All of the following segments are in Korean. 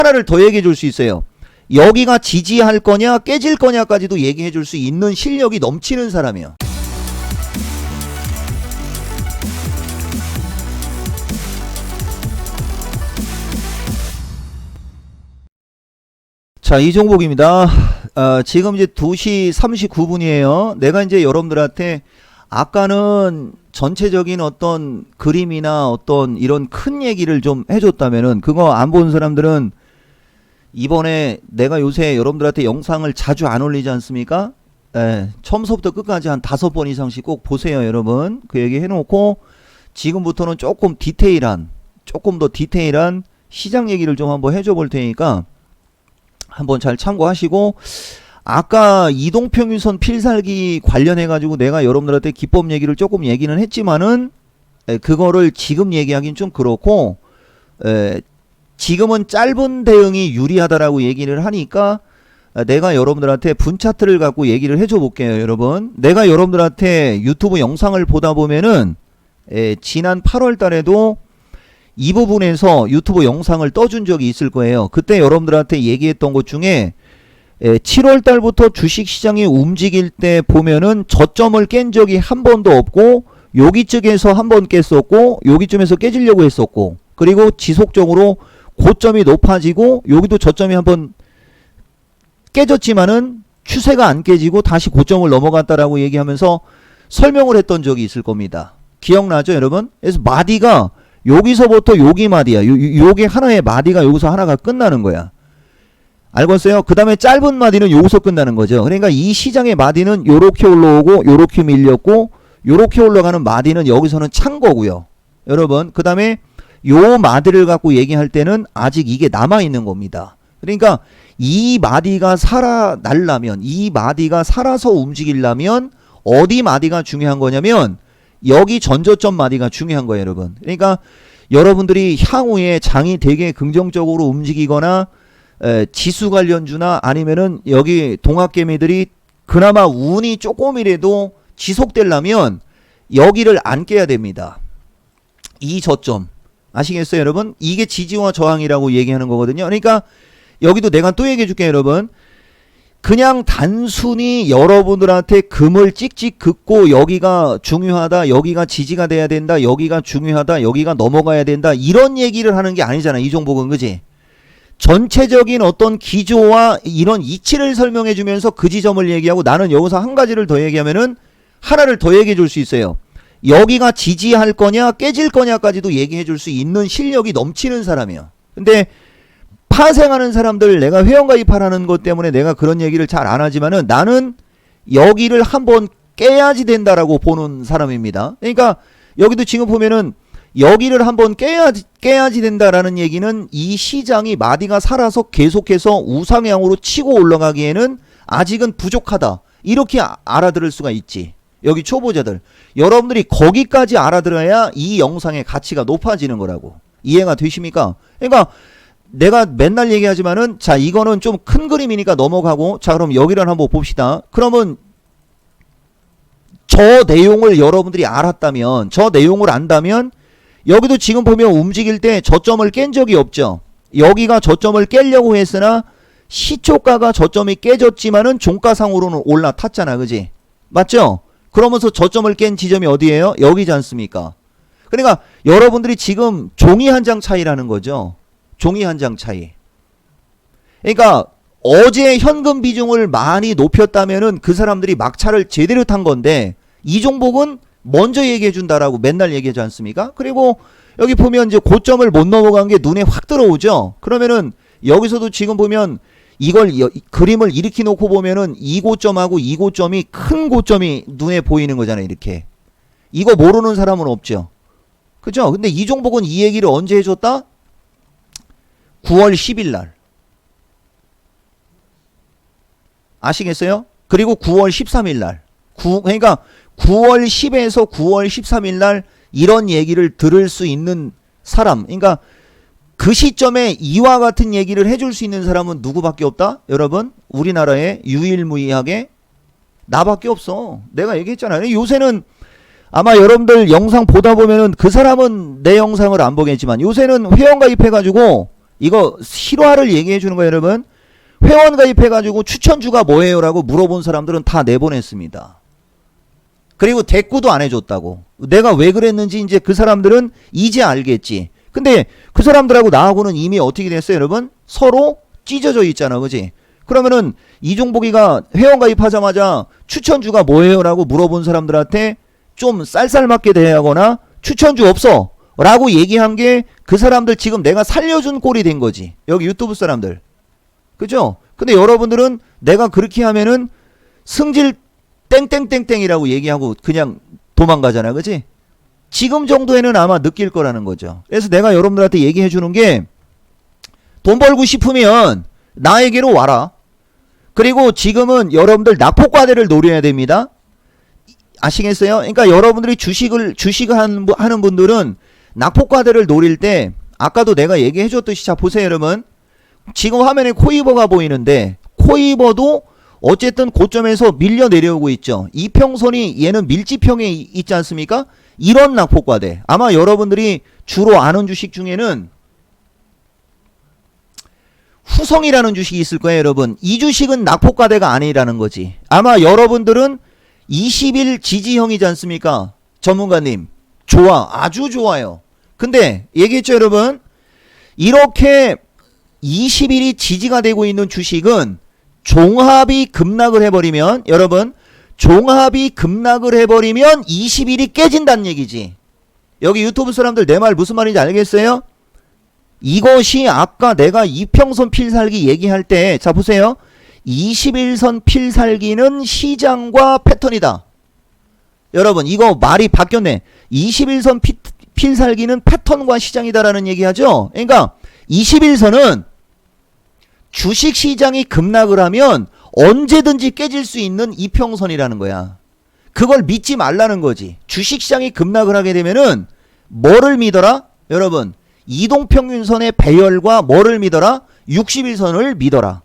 하나를 더 얘기해 줄 수 있어요. 여기가 지지할 거냐 깨질 거냐까지도 얘기해 줄 수 있는 실력이 넘치는 사람이야. 자, 이종복입니다. 지금 이제 2시 39분이에요. 내가 이제 여러분들한테 아까는 전체적인 어떤 그림이나 어떤 이런 큰 얘기를 좀 해줬다면은 그거 안 본 사람들은 이번에 내가 요새 여러분들한테 영상을 자주 안 올리지 않습니까? 처음서부터 끝까지 한 5번 이상씩 꼭 보세요, 여러분. 그 얘기 해놓고 지금부터는 조금 더 디테일한 시장 얘기를 좀 한번 해줘 볼 테니까 한번 잘 참고하시고, 아까 이동평균선 필살기 관련해 가지고 내가 여러분들한테 기법 얘기를 조금 얘기는 했지만은 그거를 지금 얘기하긴 좀 그렇고, 지금은 짧은 대응이 유리하다라고 얘기를 하니까 내가 여러분들한테 분차트를 갖고 얘기를 해줘 볼게요. 여러분, 내가 여러분들한테 유튜브 영상을 보다 보면은 지난 8월 달에도 이 부분에서 유튜브 영상을 떠준 적이 있을 거예요. 그때 여러분들한테 얘기했던 것 중에 7월 달부터 주식시장이 움직일 때 보면은 저점을 깬 적이 한 번도 없고, 여기쯤에서 한 번 깼었고, 여기쯤에서 깨지려고 했었고, 그리고 지속적으로 고점이 높아지고 여기도 저점이 한 번 깨졌지만은 추세가 안 깨지고 다시 고점을 넘어갔다라고 얘기하면서 설명을 했던 적이 있을 겁니다. 기억나죠, 여러분? 그래서 마디가 여기서부터 여기 마디야. 요게 하나의 마디가 여기서 하나가 끝나는 거야. 알겠어요? 그 다음에 짧은 마디는 여기서 끝나는 거죠. 그러니까 이 시장의 마디는 요렇게 올라오고 요렇게 밀렸고 요렇게 올라가는 마디는 여기서는 찬 거고요. 여러분, 그 다음에 요 마디를 갖고 얘기할 때는 아직 이게 남아있는 겁니다. 그러니까 이 마디가 살아나려면, 이 마디가 살아서 움직이려면 어디 마디가 중요한 거냐면 여기 전저점 마디가 중요한 거예요, 여러분. 그러니까 여러분들이 향후에 장이 되게 긍정적으로 움직이거나 지수 관련주나 아니면은 여기 동학개미들이 그나마 운이 조금이라도 지속되려면 여기를 안 깨야 됩니다. 이 저점. 아시겠어요, 여러분? 이게 지지와 저항이라고 얘기하는 거거든요. 그러니까 여기도 내가 또 얘기해 줄게요, 여러분. 그냥 단순히 여러분들한테 금을 찍찍 긋고 여기가 중요하다, 여기가 지지가 돼야 된다, 여기가 중요하다, 여기가 넘어가야 된다, 이런 얘기를 하는 게 아니잖아, 이종복은. 그지? 전체적인 어떤 기조와 이런 이치를 설명해 주면서 그 지점을 얘기하고, 나는 여기서 한 가지를 더 얘기하면은 하나를 더 얘기해 줄 수 있어요. 여기가 지지할 거냐 깨질 거냐까지도 얘기해 줄 수 있는 실력이 넘치는 사람이야. 근데 파생하는 사람들, 내가 회원가입하라는 것 때문에 내가 그런 얘기를 잘 안 하지만은 나는 여기를 한번 깨야지 된다라고 보는 사람입니다. 그러니까 여기도 지금 보면은 여기를 한번 깨야지 된다라는 얘기는 이 시장이 마디가 살아서 계속해서 우상향으로 치고 올라가기에는 아직은 부족하다, 이렇게 알아들을 수가 있지. 여기 초보자들, 여러분들이 거기까지 알아들어야 이 영상의 가치가 높아지는 거라고. 이해가 되십니까? 그러니까 내가 맨날 얘기하지만은, 자, 이거는 좀 큰 그림이니까 넘어가고, 자, 그럼 여기를 한번 봅시다. 그러면 저 내용을 여러분들이 알았다면, 저 내용을 안다면 여기도 지금 보면 움직일 때 저점을 깬 적이 없죠. 여기가 저점을 깨려고 했으나 시초가가 저점이 깨졌지만은 종가상으로는 올라탔잖아, 그지? 맞죠? 그러면서 저점을 깬 지점이 어디예요? 여기지 않습니까? 그러니까 여러분들이 지금 종이 한 장 차이라는 거죠. 종이 한 장 차이. 그러니까 어제 현금 비중을 많이 높였다면은 그 사람들이 막차를 제대로 탄 건데, 이종복은 먼저 얘기해 준다라고 맨날 얘기하지 않습니까? 그리고 여기 보면 이제 고점을 못 넘어간 게 눈에 확 들어오죠. 그러면은 여기서도 지금 보면 이걸 그림을 이렇게 놓고 보면은 이 고점하고 이 고점이 큰 고점이 눈에 보이는 거잖아요, 이렇게. 이거 모르는 사람은 없죠. 그죠? 근데 이종복은 이 얘기를 언제 해줬다? 9월 10일 날. 아시겠어요? 그리고 9월 13일 날. 그러니까 9월 10에서 9월 13일 날 이런 얘기를 들을 수 있는 사람. 그러니까 그 시점에 이와 같은 얘기를 해줄 수 있는 사람은 누구밖에 없다? 여러분, 우리나라에 유일무이하게 나밖에 없어. 내가 얘기했잖아요. 요새는 아마 여러분들 영상 보다 보면은 그 사람은 내 영상을 안 보겠지만 요새는 회원가입해가지고 이거 실화를 얘기해 주는 거예요, 여러분. 회원 가입해가지고 추천주가 뭐예요? 라고 물어본 사람들은 다 내보냈습니다. 그리고 대꾸도 안 해줬다고. 내가 왜 그랬는지 이제 그 사람들은 이제 알겠지. 근데 그 사람들하고 나하고는 이미 어떻게 됐어요, 여러분? 서로 찢어져 있잖아, 그지? 그러면은 이종복이가 회원 가입하자마자 추천주가 뭐예요? 라고 물어본 사람들한테 좀 쌀쌀맞게 대하거나 추천주 없어 라고 얘기한 게 그 사람들 지금 내가 살려준 꼴이 된 거지. 여기 유튜브 사람들. 그죠? 근데 여러분들은 내가 그렇게 하면은 승질 땡땡땡땡이라고 얘기하고 그냥 도망가잖아, 그지? 지금 정도에는 아마 느낄 거라는 거죠. 그래서 내가 여러분들한테 얘기해 주는 게 돈 벌고 싶으면 나에게로 와라. 그리고 지금은 여러분들 낙폭과대를 노려야 됩니다. 아시겠어요? 그러니까 여러분들이 주식을 하는 분들은 낙폭과대를 노릴 때 아까도 내가 얘기해 줬듯이 자 보세요, 여러분. 지금 화면에 코이버가 보이는데 코이버도 어쨌든 고점에서 밀려 내려오고 있죠. 이평선이 얘는 밀지평에 있지 않습니까? 이런 낙폭과대. 아마 여러분들이 주로 아는 주식 중에는 후성이라는 주식이 있을 거예요, 여러분. 이 주식은 낙폭과대가 아니라는 거지. 아마 여러분들은 20일 지지형이지 않습니까? 전문가님. 좋아. 아주 좋아요. 근데 얘기했죠, 여러분. 이렇게 20일이 지지가 되고 있는 주식은 종합이 급락을 해버리면 여러분 종합이 급락을 해버리면 20일이 깨진다는 얘기지. 여기 유튜브 사람들 내 말 무슨 말인지 알겠어요? 이것이 아까 내가 이평선 필살기 얘기할 때 자 보세요. 21선 필살기는 시장과 패턴이다. 여러분 이거 말이 바뀌었네. 21선 필살기는 패턴과 시장이다라는 얘기하죠. 그러니까 21선은 주식시장이 급락을 하면 언제든지 깨질 수 있는 이평선이라는 거야. 그걸 믿지 말라는 거지. 주식시장이 급락을 하게 되면은 뭐를 믿어라? 여러분 이동평균선의 배열과 뭐를 믿어라? 61선을 믿어라.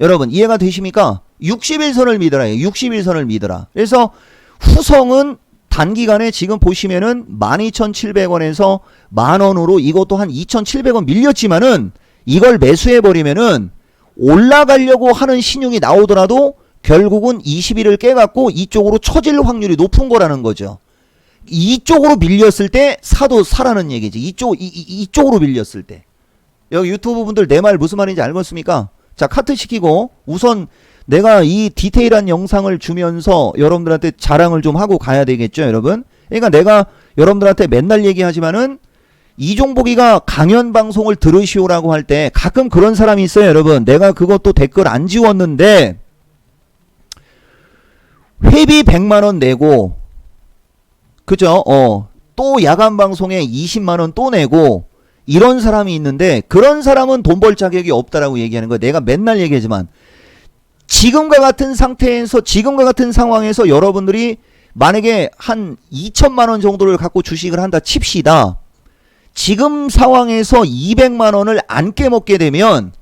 여러분 이해가 되십니까? 61선을 믿어라. 61선을 믿어라. 그래서 후성은 단기간에 지금 보시면은 12,700원에서 만원으로 이것도 한 2,700원 밀렸지만은 이걸 매수해버리면은 올라가려고 하는 신용이 나오더라도 결국은 20일을 깨갖고 이쪽으로 처질 확률이 높은 거라는 거죠. 이쪽으로 밀렸을 때 사도 사라는 얘기지. 이쪽으로 밀렸을 때. 여기 유튜브 분들 내 말 무슨 말인지 알겠습니까? 자, 카트 시키고 우선 내가 이 디테일한 영상을 주면서 여러분들한테 자랑을 좀 하고 가야 되겠죠, 여러분? 그러니까 내가 여러분들한테 맨날 얘기하지만은 이종복이가 강연 방송을 들으시오라고 할 때 가끔 그런 사람이 있어요, 여러분. 내가 그것도 댓글 안 지웠는데 회비 100만원 내고 그죠? 또 야간 방송에 20만원 또 내고 이런 사람이 있는데 그런 사람은 돈 벌 자격이 없다라고 얘기하는 거예요. 내가 맨날 얘기하지만 지금과 같은 상태에서 지금과 같은 상황에서 여러분들이 만약에 한 2천만원 정도를 갖고 주식을 한다 칩시다. 지금 상황에서 200만원을 안 깨먹게 되면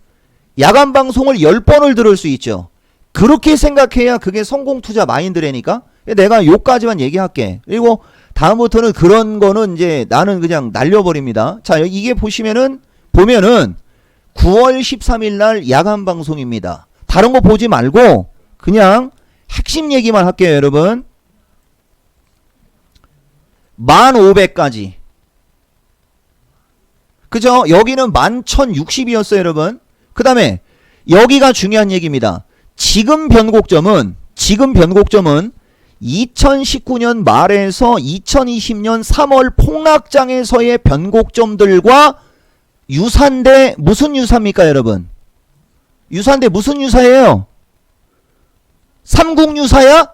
야간 방송을 10번을 들을 수 있죠. 그렇게 생각해야 그게 성공투자 마인드라니까. 내가 요까지만 얘기할게. 그리고 다음부터는 그런 거는 이제 나는 그냥 날려버립니다. 자, 이게 보면은 9월 13일 날 야간 방송입니다. 다른 거 보지 말고 그냥 핵심 얘기만 할게요, 여러분. 1500까지. 그죠? 여기는 11,060이었어요, 여러분. 그 다음에 여기가 중요한 얘기입니다. 지금 변곡점은 2019년 말에서 2020년 3월 폭락장에서의 변곡점들과 유사인데 무슨 유사입니까, 여러분? 유사인데 무슨 유사예요? 삼국유사야?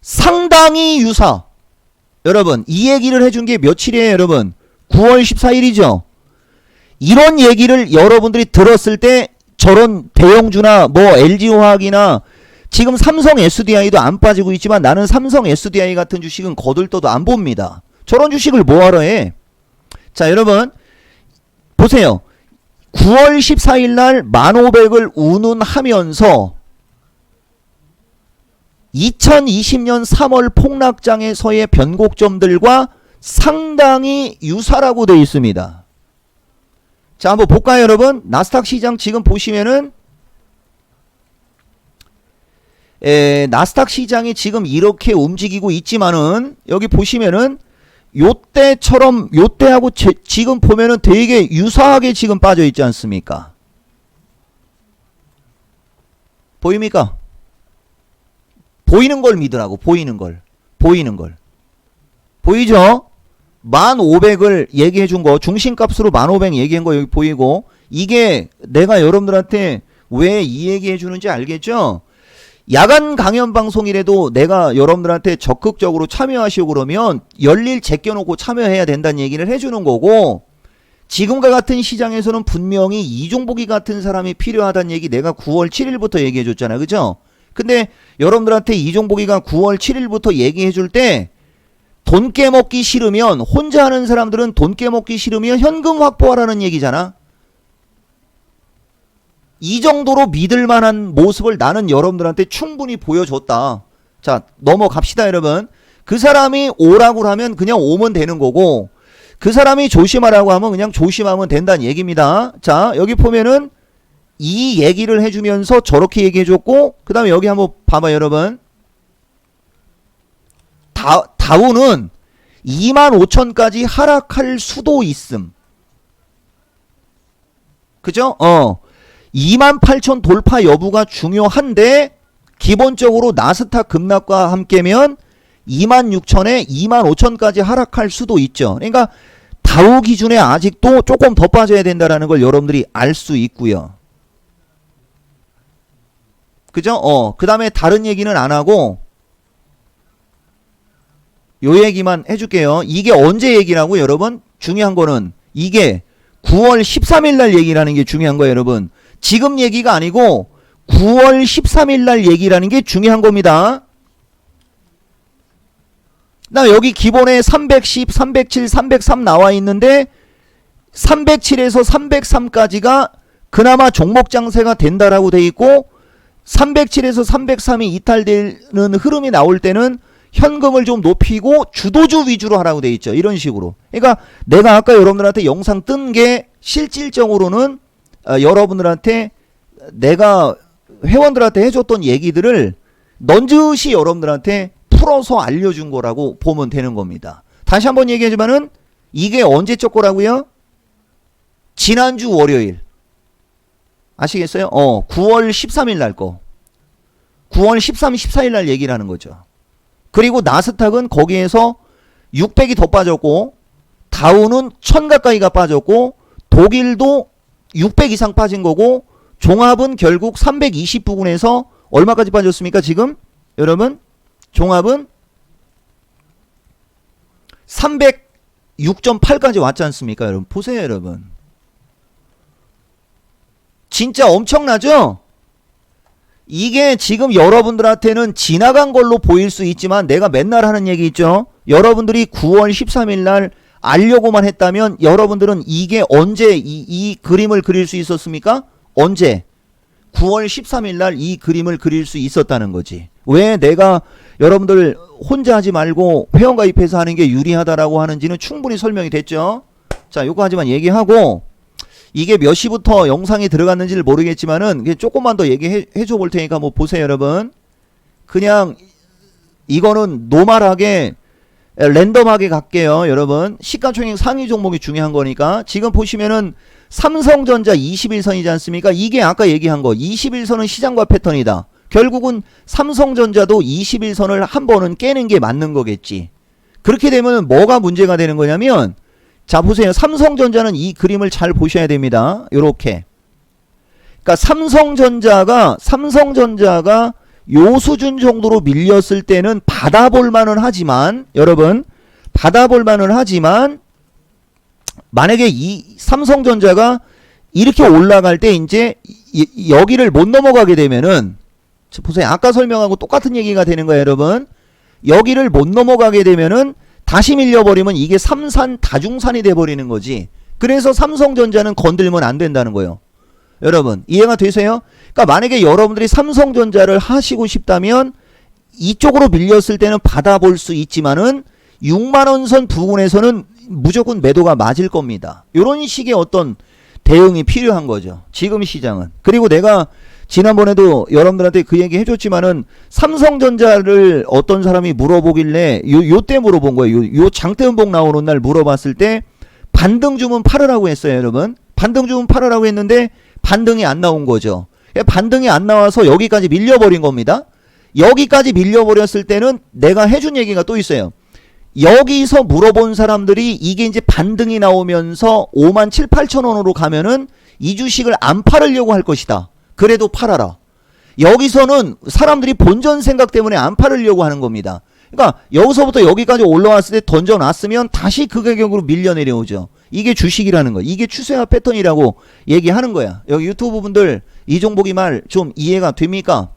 상당히 유사. 여러분 이 얘기를 해준 게 며칠이에요, 여러분? 9월 14일이죠. 이런 얘기를 여러분들이 들었을 때 저런 대형주나 뭐 LG화학이나 지금 삼성 SDI도 안 빠지고 있지만 나는 삼성 SDI 같은 주식은 거들떠도 안 봅니다. 저런 주식을 뭐하러 해? 자, 여러분 보세요. 9월 14일 날 1500을 운운하면서 2020년 3월 폭락장에서의 변곡점들과 상당히 유사라고 되어 있습니다. 자, 한번 볼까요, 여러분? 나스닥 시장 지금 보시면은 나스닥 시장이 지금 이렇게 움직이고 있지만은 여기 보시면은 요때처럼 요때하고 지금 보면은 되게 유사하게 지금 빠져 있지 않습니까? 보입니까? 보이는 걸 믿으라고. 보이는 걸. 보이죠? 1500을 얘기해 준 거, 중심값으로 1500 얘기한 거 여기 보이고, 이게 내가 여러분들한테 왜 이 얘기해 주는지 알겠죠? 야간 강연 방송이라도 내가 여러분들한테 적극적으로 참여하시고 그러면 열일 제껴놓고 참여해야 된다는 얘기를 해주는 거고, 지금과 같은 시장에서는 분명히 이종복이 같은 사람이 필요하다는 얘기 내가 9월 7일부터 얘기해 줬잖아요. 그죠? 근데 여러분들한테 이종복이가 9월 7일부터 얘기해 줄 때 돈 깨먹기 싫으면, 혼자 하는 사람들은 돈 깨먹기 싫으면 현금 확보하라는 얘기잖아. 이 정도로 믿을 만한 모습을 나는 여러분들한테 충분히 보여줬다. 자, 넘어갑시다, 여러분. 그 사람이 오라고 하면 그냥 오면 되는 거고, 그 사람이 조심하라고 하면 그냥 조심하면 된다는 얘기입니다. 자, 여기 보면은 이 얘기를 해주면서 저렇게 얘기해줬고, 그 다음에 여기 한번 봐봐요, 여러분. 다우는 25,000까지 하락할 수도 있음. 그죠? 28,000 돌파 여부가 중요한데, 기본적으로 나스닥 급락과 함께면 26,000에 25,000까지 하락할 수도 있죠. 그러니까 다우 기준에 아직도 조금 더 빠져야 된다라는 걸 여러분들이 알 수 있고요. 그죠? 그 다음에 다른 얘기는 안 하고 요 얘기만 해줄게요. 이게 언제 얘기라고, 여러분? 중요한 거는 이게 9월 13일 날 얘기라는 게 중요한 거예요, 여러분. 지금 얘기가 아니고 9월 13일 날 얘기라는 게 중요한 겁니다. 나 여기 기본에 310, 307, 303 나와 있는데 307에서 303까지가 그나마 종목 장세가 된다라고 돼 있고, 307에서 303이 이탈되는 흐름이 나올 때는 현금을 좀 높이고 주도주 위주로 하라고 돼 있죠. 이런 식으로. 그러니까 내가 아까 여러분들한테 영상 뜬 게 실질적으로는 여러분들한테 내가 회원들한테 해줬던 얘기들을 넌지시 여러분들한테 풀어서 알려준 거라고 보면 되는 겁니다. 다시 한번 얘기하지만은 이게 언제적 거라고요? 지난주 월요일. 아시겠어요? 9월 13일 날 거. 9월 13, 14일 날 얘기를 하는 거죠. 그리고 나스닥은 거기에서 600이 더 빠졌고, 다우는 1000 가까이가 빠졌고, 독일도 600 이상 빠진 거고, 종합은 결국 320 부근에서 얼마까지 빠졌습니까? 지금 여러분, 종합은 306.8까지 왔지 않습니까? 여러분 보세요, 여러분. 진짜 엄청나죠? 이게 지금 여러분들한테는 지나간 걸로 보일 수 있지만 내가 맨날 하는 얘기 있죠. 여러분들이 9월 13일 날 알려고만 했다면 여러분들은 이게 언제 이 그림을 그릴 수 있었습니까? 언제? 9월 13일 날 이 그림을 그릴 수 있었다는 거지. 왜 내가 여러분들 혼자 하지 말고 회원가입해서 하는 게 유리하다라고 하는지는 충분히 설명이 됐죠. 자, 요거 하지만 얘기하고, 이게 몇 시부터 영상이 들어갔는지를 모르겠지만은 조금만 더 얘기해 줘 볼 테니까 뭐 보세요, 여러분. 그냥 이거는 노멀하게 랜덤하게 갈게요, 여러분. 시가총액 상위 종목이 중요한 거니까. 지금 보시면은 삼성전자 21선이지 않습니까? 이게 아까 얘기한 거 21선은 시장과 패턴이다. 결국은 삼성전자도 21선을 한 번은 깨는 게 맞는 거겠지. 그렇게 되면 뭐가 문제가 되는 거냐면, 자 보세요. 삼성전자는 이 그림을 잘 보셔야 됩니다. 요렇게. 그러니까 삼성전자가 요 수준 정도로 밀렸을 때는 받아볼 만은 하지만, 여러분 받아볼 만은 하지만, 만약에 이 삼성전자가 이렇게 올라갈 때 이제 여기를 못 넘어가게 되면은, 보세요. 아까 설명하고 똑같은 얘기가 되는 거예요, 여러분. 여기를 못 넘어가게 되면은 다시 밀려버리면 이게 삼산 다중산이 돼버리는 거지. 그래서 삼성전자는 건들면 안 된다는 거예요. 여러분 이해가 되세요? 그러니까 만약에 여러분들이 삼성전자를 하시고 싶다면 이쪽으로 밀렸을 때는 받아볼 수 있지만은 6만원 선 부근에서는 무조건 매도가 맞을 겁니다. 이런 식의 어떤 대응이 필요한 거죠. 지금 시장은. 그리고 내가 지난번에도 여러분들한테 그 얘기 해줬지만은 삼성전자를 어떤 사람이 물어보길래 요때 물어본 거예요. 요 장대음봉 나오는 날 물어봤을 때 반등 주문 팔으라고 했어요, 여러분. 반등 주문 팔으라고 했는데 반등이 안 나온 거죠. 반등이 안 나와서 여기까지 밀려버린 겁니다. 여기까지 밀려버렸을 때는 내가 해준 얘기가 또 있어요. 여기서 물어본 사람들이 이게 이제 반등이 나오면서 5만 7, 8천 원으로 가면은 이 주식을 안 팔으려고 할 것이다. 그래도 팔아라. 여기서는 사람들이 본전 생각 때문에 안 팔으려고 하는 겁니다. 그러니까 여기서부터 여기까지 올라왔을 때 던져놨으면 다시 그 가격으로 밀려 내려오죠. 이게 주식이라는 거. 이게 추세와 패턴이라고 얘기하는 거야. 여기 유튜브 분들 이종복이 말 좀 이해가 됩니까?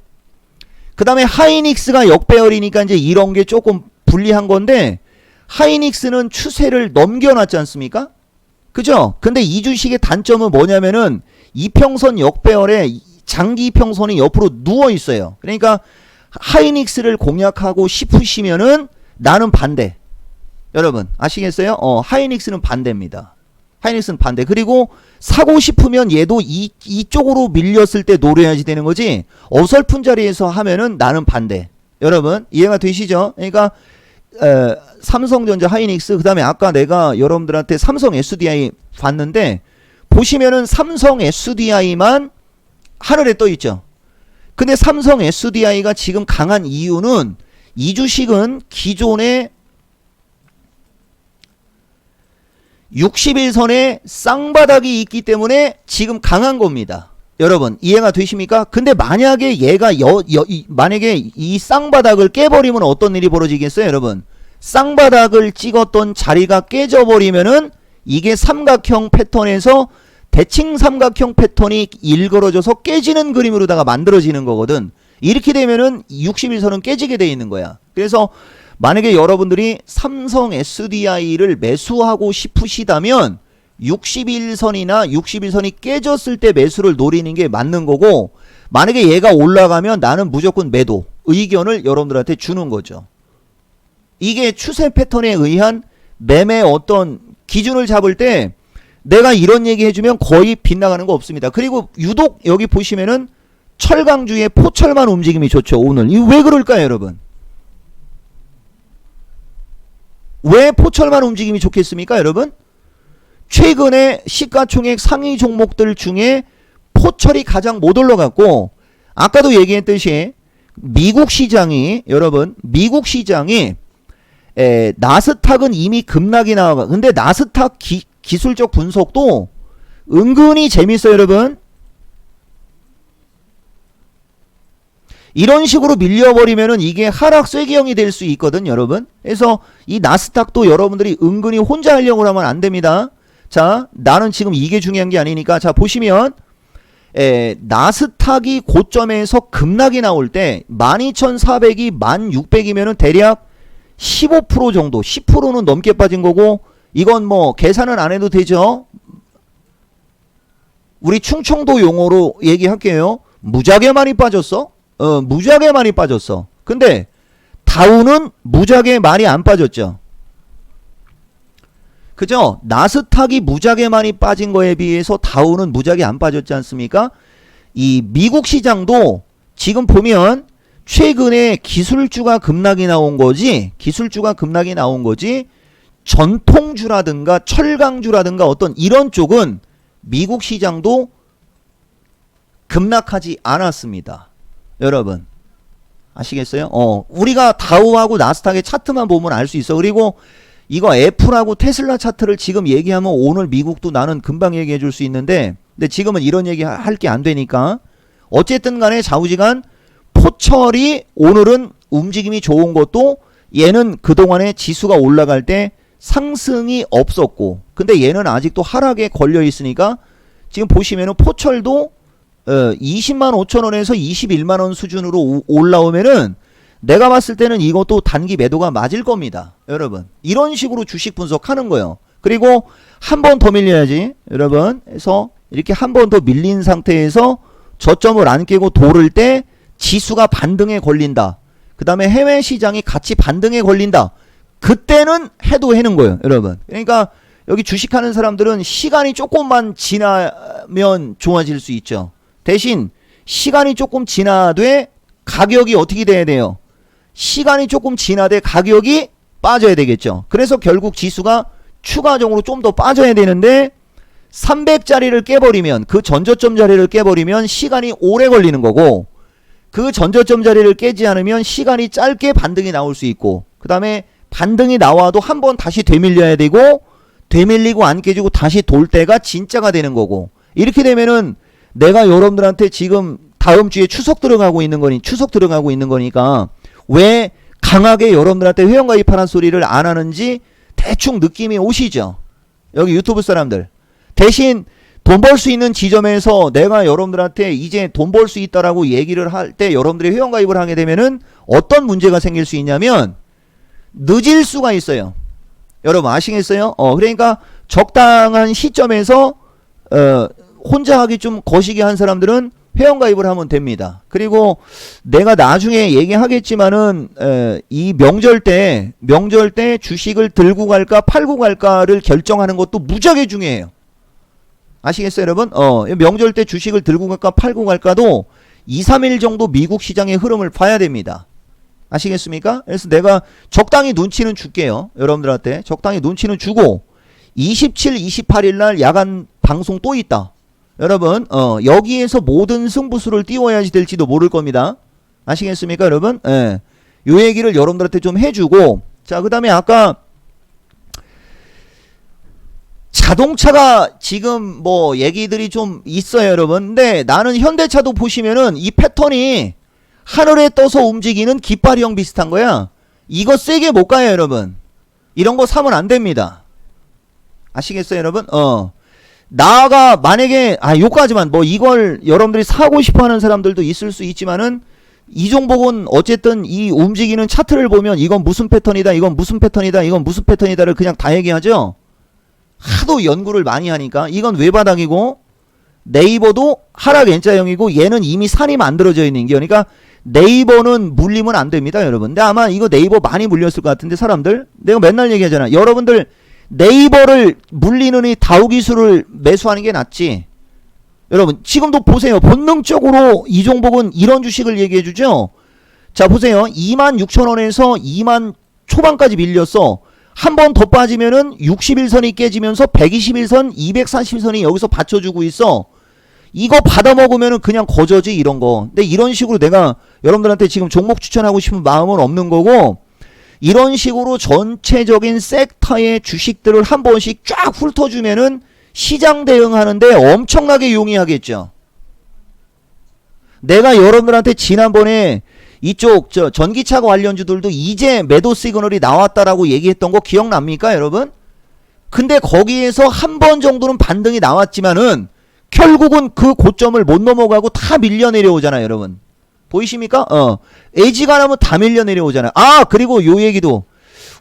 그 다음에 하이닉스가 역배열이니까 이제 이런 게 조금 불리한 건데 하이닉스는 추세를 넘겨놨지 않습니까? 그죠? 근데 이 주식의 단점은 뭐냐면은 이평선 역배열에 장기 이평선이 옆으로 누워 있어요. 그러니까 하이닉스를 공략하고 싶으시면은 나는 반대. 여러분 아시겠어요? 하이닉스는 반대입니다. 하이닉스는 반대. 그리고 사고 싶으면 얘도 이쪽으로 밀렸을 때 노려야지 되는 거지 어설픈 자리에서 하면은 나는 반대. 여러분 이해가 되시죠? 그러니까 삼성전자 하이닉스 그 다음에 아까 내가 여러분들한테 삼성 SDI 봤는데 보시면은 삼성 SDI만 하늘에 떠 있죠. 근데 삼성 SDI가 지금 강한 이유는 이 주식은 기존에 60일선에 쌍바닥이 있기 때문에 지금 강한 겁니다. 여러분 이해가 되십니까? 근데 만약에 얘가 만약에 이 쌍바닥을 깨버리면 어떤 일이 벌어지겠어요, 여러분? 쌍바닥을 찍었던 자리가 깨져버리면은 이게 삼각형 패턴에서 대칭 삼각형 패턴이 일그러져서 깨지는 그림으로다가 만들어지는 거거든. 이렇게 되면은 60일선은 깨지게 돼 있는 거야. 그래서 만약에 여러분들이 삼성 SDI를 매수하고 싶으시다면 60일선이나 60일선이 깨졌을 때 매수를 노리는 게 맞는 거고 만약에 얘가 올라가면 나는 무조건 매도 의견을 여러분들한테 주는 거죠. 이게 추세 패턴에 의한 매매 어떤 기준을 잡을 때 내가 이런 얘기 해주면 거의 빗나가는 거 없습니다. 그리고 유독 여기 보시면은 철강주의 포철만 움직임이 좋죠. 오늘 이거 왜 그럴까요, 여러분? 왜 포철만 움직임이 좋겠습니까, 여러분? 최근에 시가총액 상위 종목들 중에 포철이 가장 못 올라갔고 아까도 얘기했듯이 미국 시장이 여러분 미국 시장이 나스닥은 이미 급락이 나와. 근데 나스닥 기술적 분석도 은근히 재밌어요, 여러분. 이런 식으로 밀려버리면은 이게 하락 쐐기형이 될 수 있거든, 여러분. 그래서 이 나스닥도 여러분들이 은근히 혼자 하려고 하면 안 됩니다. 자, 나는 지금 이게 중요한 게 아니니까. 자, 보시면 나스닥이 고점에서 급락이 나올 때 12,400이 1,600이면은 대략 15% 정도, 10%는 넘게 빠진 거고 이건 뭐 계산은 안 해도 되죠. 우리 충청도 용어로 얘기할게요. 무지하게 많이 빠졌어. 무지하게 많이 빠졌어. 근데 다우는 무지하게 많이 안 빠졌죠. 그죠? 나스닥이 무지하게 많이 빠진 거에 비해서 다우는 무지하게 안 빠졌지 않습니까? 이 미국 시장도 지금 보면 최근에 기술주가 급락이 나온 거지, 기술주가 급락이 나온 거지, 전통주라든가 철강주라든가 어떤 이런 쪽은 미국 시장도 급락하지 않았습니다. 여러분 아시겠어요? 우리가 다우하고 나스닥의 차트만 보면 알 수 있어. 그리고 이거 애플하고 테슬라 차트를 지금 얘기하면 오늘 미국도 나는 금방 얘기해 줄 수 있는데 근데 지금은 이런 얘기 할 게 안 되니까 어쨌든 간에 좌우지간 포철이 오늘은 움직임이 좋은 것도 얘는 그동안에 지수가 올라갈 때 상승이 없었고 근데 얘는 아직도 하락에 걸려 있으니까 지금 보시면은 포철도 20만 5천 원에서 21만 원 수준으로 올라오면은 내가 봤을 때는 이것도 단기 매도가 맞을 겁니다. 여러분 이런 식으로 주식 분석하는 거예요. 그리고 한 번 더 밀려야지 여러분. 해서 이렇게 한 번 더 밀린 상태에서 저점을 안 깨고 도를 때 지수가 반등에 걸린다. 그 다음에 해외 시장이 같이 반등에 걸린다. 그때는 해도 해는 거예요, 여러분. 그러니까 여기 주식하는 사람들은 시간이 조금만 지나면 좋아질 수 있죠. 대신 시간이 조금 지나되 가격이 어떻게 돼야 돼요? 시간이 조금 지나되 가격이 빠져야 되겠죠. 그래서 결국 지수가 추가적으로 좀 더 빠져야 되는데 300짜리를 깨버리면, 그 전저점 자리를 깨버리면 시간이 오래 걸리는 거고, 그 전저점 자리를 깨지 않으면 시간이 짧게 반등이 나올 수 있고, 그 다음에 반등이 나와도 한번 다시 되밀려야 되고, 되밀리고 안 깨지고 다시 돌 때가 진짜가 되는 거고, 이렇게 되면은 내가 여러분들한테 지금 다음 주에 추석 들어가고 있는 거니까 왜 강하게 여러분들한테 회원가입하라는 소리를 안 하는지 대충 느낌이 오시죠? 여기 유튜브 사람들. 대신 돈 벌 수 있는 지점에서 내가 여러분들한테 이제 돈 벌 수 있다라고 얘기를 할 때 여러분들이 회원가입을 하게 되면은 어떤 문제가 생길 수 있냐면 늦을 수가 있어요. 여러분 아시겠어요? 그러니까 적당한 시점에서 혼자 하기 좀 거시기 한 사람들은 회원가입을 하면 됩니다. 그리고 내가 나중에 얘기하겠지만은 이 명절 때 주식을 들고 갈까 팔고 갈까를 결정하는 것도 무지하게 중요해요. 아시겠어요 여러분? 명절 때 주식을 들고 갈까 팔고 갈까도 2, 3일 정도 미국 시장의 흐름을 봐야 됩니다. 아시겠습니까? 그래서 내가 적당히 눈치는 줄게요. 여러분들한테 적당히 눈치는 주고 27, 28일 날 야간 방송 또 있다. 여러분 여기에서 모든 승부수를 띄워야지 될지도 모를 겁니다. 아시겠습니까 여러분? 예. 요 얘기를 여러분들한테 좀 해주고, 자 그 다음에 아까 자동차가 지금 뭐 얘기들이 좀 있어요 여러분. 근데 나는 현대차도 보시면은 이 패턴이 하늘에 떠서 움직이는 깃발형 비슷한 거야. 이거 세게 못 가요 여러분. 이런 거 사면 안 됩니다. 아시겠어요 여러분? 나가 만약에 요까지만 뭐 이걸 여러분들이 사고 싶어 하는 사람들도 있을 수 있지만은 이 종목은 어쨌든 이 움직이는 차트를 보면 이건 무슨 패턴이다, 이건 무슨 패턴이다, 이건 무슨 패턴이다를 그냥 다 얘기하죠. 하도 연구를 많이 하니까. 이건 외바닥이고 네이버도 하락 N자형이고 얘는 이미 산이 만들어져 있는 게, 그러니까 네이버는 물리면 안 됩니다 여러분. 근데 아마 이거 네이버 많이 물렸을 것 같은데 사람들, 내가 맨날 얘기하잖아. 여러분들 네이버를 물리는 이 다우 기술을 매수하는 게 낫지. 여러분 지금도 보세요. 본능적으로 이 종목은 이런 주식을 얘기해 주죠. 자 보세요. 26,000원에서 2만 초반까지 밀렸어. 한 번 더 빠지면은 61선이 깨지면서 121선, 240선이 여기서 받쳐주고 있어. 이거 받아먹으면은 그냥 거저지 이런 거. 근데 이런 식으로 내가 여러분들한테 지금 종목 추천하고 싶은 마음은 없는 거고, 이런 식으로 전체적인 섹터의 주식들을 한 번씩 쫙 훑어주면은 시장 대응하는데 엄청나게 용이하겠죠. 내가 여러분들한테 지난번에 이쪽 전기차 관련주들도 이제 매도 시그널이 나왔다라고 얘기했던 거 기억납니까 여러분? 근데 거기에서 한 번 정도는 반등이 나왔지만은 결국은 그 고점을 못 넘어가고 다 밀려 내려오잖아요 여러분. 보이십니까? 애지간하면 다 밀려 내려오잖아요. 그리고 요 얘기도,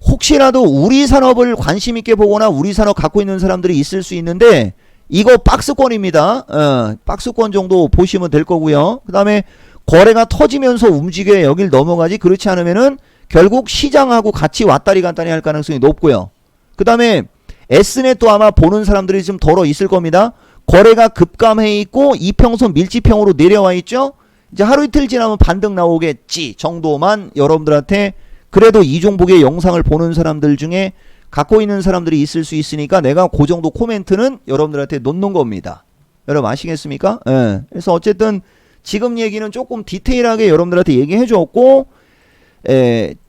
혹시라도 우리 산업을 관심 있게 보거나 우리 산업 갖고 있는 사람들이 있을 수 있는데 이거 박스권입니다. 박스권 정도 보시면 될 거고요. 그 다음에 거래가 터지면서 움직여야 여길 넘어가지, 그렇지 않으면은 결국 시장하고 같이 왔다리 갔다리 할 가능성이 높고요. 그 다음에 S넷도 아마 보는 사람들이 좀 덜어 있을 겁니다. 거래가 급감해 있고 이평선 밀집형으로 내려와 있죠. 이제 하루 이틀 지나면 반등 나오겠지 정도만 여러분들한테, 그래도 이 종목의 영상을 보는 사람들 중에 갖고 있는 사람들이 있을 수 있으니까 내가 그 정도 코멘트는 여러분들한테 놓는 겁니다. 여러분 아시겠습니까? 예. 그래서 어쨌든 지금 얘기는 조금 디테일하게 여러분들한테 얘기해 줬고,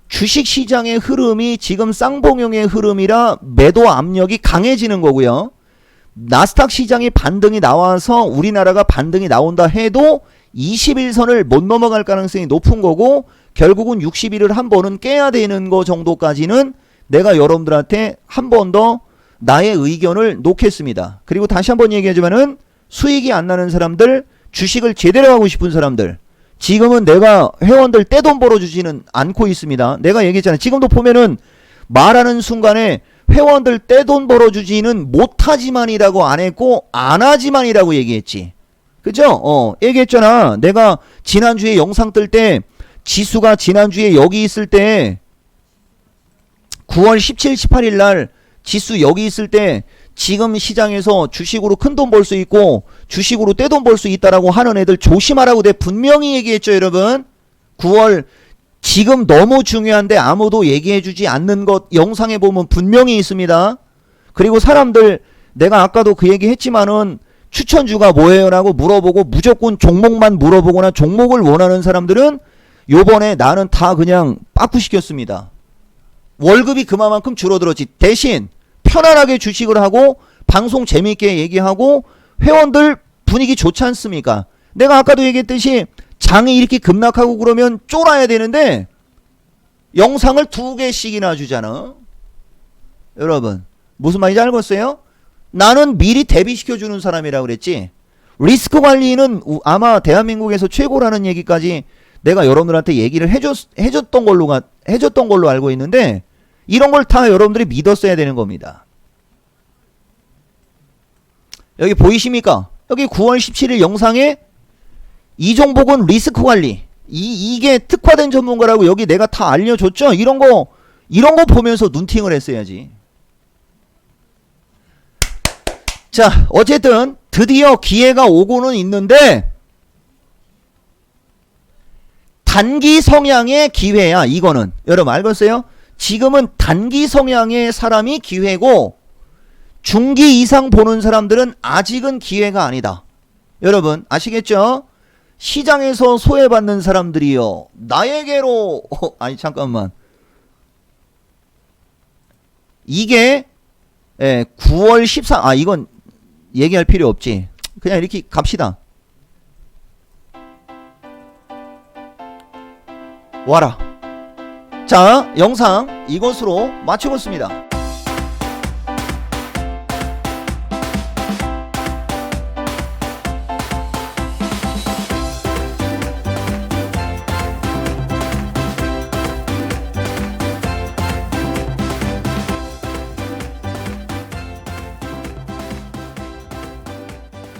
주식시장의 흐름이 지금 쌍봉형의 흐름이라 매도 압력이 강해지는 거고요. 나스닥 시장이 반등이 나와서 우리나라가 반등이 나온다 해도 21선을 못 넘어갈 가능성이 높은 거고, 결국은 60일을 한 번은 깨야 되는 거 정도까지는 내가 여러분들한테 한 번 더 나의 의견을 놓겠습니다. 그리고 다시 한번 얘기하지만은 수익이 안 나는 사람들, 주식을 제대로 하고 싶은 사람들, 지금은 내가 회원들 떼돈 벌어주지는 않고 있습니다. 내가 얘기했잖아요. 지금도 보면은 말하는 순간에 회원들 떼돈 벌어주지는 못하지만이라고 안 했고 안 하지만이라고 얘기했지. 그죠? 얘기했잖아. 내가 지난주에 영상 뜰 때 지수가 지난주에 여기 있을 때 9월 17, 18일 날 지수 여기 있을 때 지금 시장에서 주식으로 큰 돈 벌 수 있고 주식으로 떼돈 벌 수 있다라고 하는 애들 조심하라고 내가 분명히 얘기했죠, 여러분. 9월 지금 너무 중요한데 아무도 얘기해주지 않는 것 영상에 보면 분명히 있습니다. 그리고 사람들 내가 아까도 그 얘기 했지만은 추천주가 뭐예요? 라고 물어보고 무조건 종목만 물어보거나 종목을 원하는 사람들은 요번에 나는 다 그냥 빠꾸시켰습니다. 월급이 그만큼 줄어들었지. 대신 편안하게 주식을 하고 방송 재미있게 얘기하고 회원들 분위기 좋지 않습니까? 내가 아까도 얘기했듯이 장이 이렇게 급락하고 그러면 쫄아야 되는데 영상을 2개씩이나 주잖아. 여러분 무슨 말인지 알겠어요? 나는 미리 대비시켜주는 사람이라고 그랬지. 리스크 관리는 아마 대한민국에서 최고라는 얘기까지 내가 여러분들한테 얘기를 해줬던 걸로 알고 있는데 이런 걸 다 여러분들이 믿었어야 되는 겁니다. 여기 보이십니까? 여기 9월 17일 영상에 이종복은 리스크 관리 이게 특화된 전문가라고 여기 내가 다 알려줬죠. 이런 거 보면서 눈팅을 했어야지. 자, 어쨌든 드디어 기회가 오고는 있는데 단기 성향의 기회야. 이거는 여러분 알겠어요? 지금은 단기 성향의 사람이 기회고 중기 이상 보는 사람들은 아직은 기회가 아니다. 여러분 아시겠죠? 시장에서 소외받는 사람들이요 나에게로 아니 잠깐만 이게 9월 14 이건 얘기할 필요 없지. 그냥 이렇게 갑시다. 와라. 자, 영상 이것으로 마치겠습니다.